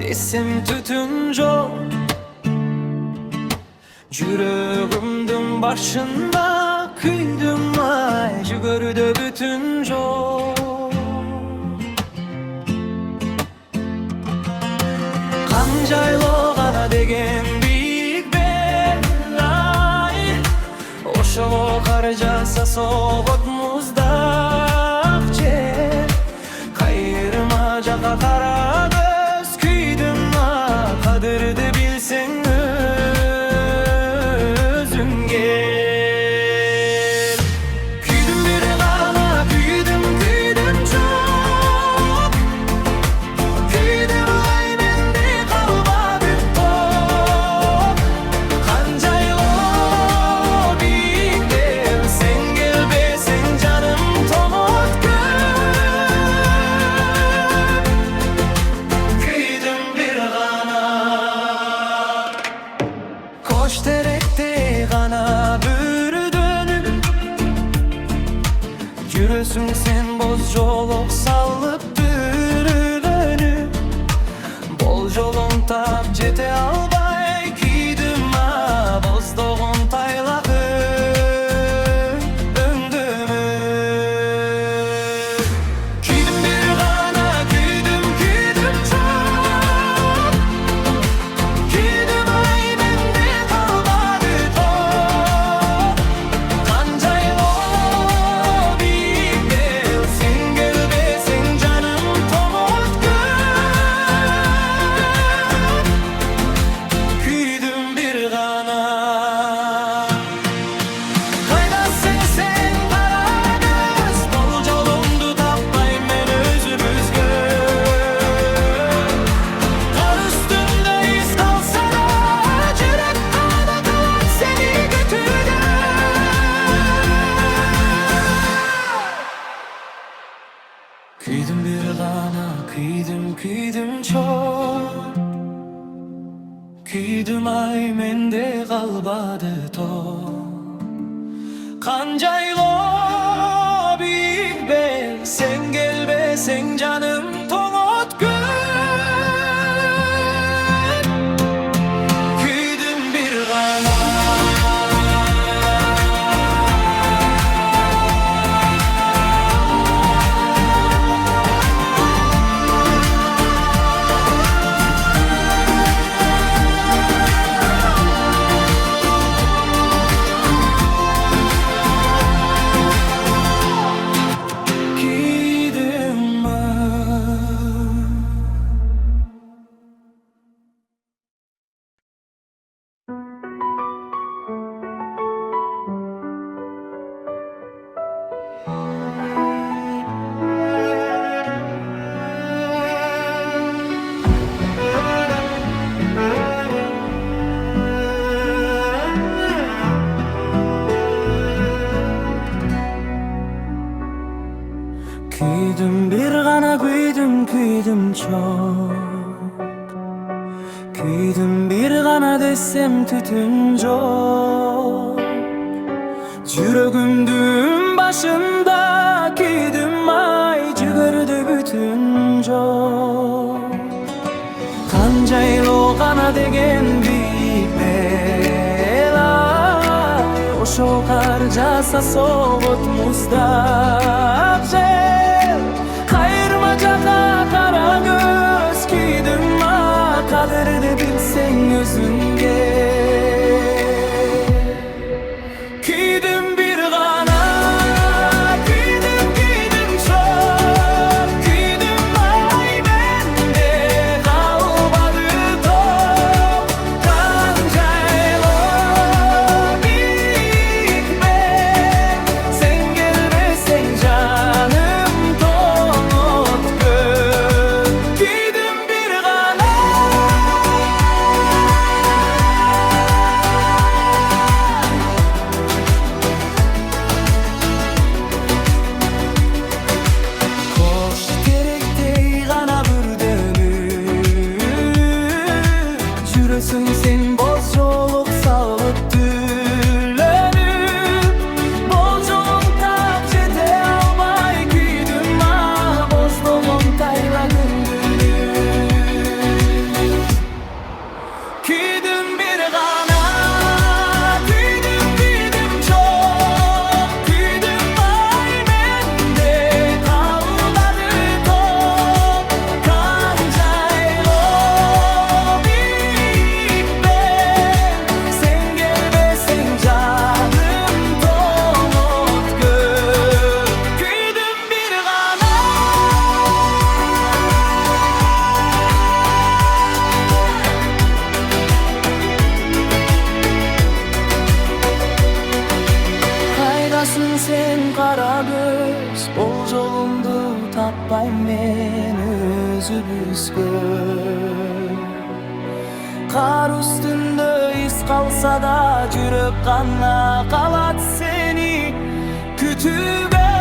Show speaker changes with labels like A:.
A: desem tutunca Yüreğimdin başında kıydım ay Jügörüde bütünce Kanjaylo gana degen büyük belay Oşo karjasa soğut muzdaq jer Kayırma jaga kara göz küydüm ha Kadırdı bilsen özün gel Küydüm bir gana küydüm çok Küydüm ay mende kalmadı top Kancaylo büyük bel sen gel be sen canım tomot Küydüm bir gana Koş terekte gana bürü dönüp Yürüsün sen boz jolok sallıp bürülönüp Bol jolun tap jete albay Küydüm ha bozdoğun taylaqı öndümü Küydüm bir gana küydüm çok Küydüm ay mende kalmadı top Kancaylo büyük bel sen gel be sen canım tomot Küydüm bir gana Kaydasın sen kara göz Bol jolumdu tapmay men özümüzgö Kar üstünde iz kalsa da Jürek kana kalan seni götürde Küydüm bir gana küydüm çok Küydüm ay mende kalmadı top Kancaylo büyük bel sen gel be sen canım tomot gül Küydüm bir gana Küydüm Küydüm bir gana küydüm çok Küydüm bir gana desem tütünce Yüreğimdin başında küydüm ay Jügörüde bütünce Kancaylo gana degen büyük belay Oşo karjasa soğut muzdaq jer Kayırma jaga kara göz küydüm ha Kadırdı bilsen özün gel Küydüm bir gana küydüm çok Küydüm ay mende kalmadı top Kancaylo büyük bel sen gel be sen canım tomot gül Küydüm bir gana Koş terekte gana bür dönüp Yürüsün sen boz joluk sallıp dürlönüp Bol jolun tap jete albay Küydüm ha bozdoğun taylaq öndümü büzgün. Kar üstünde iz kalsa da, yürek kanla kalat seni kütübe.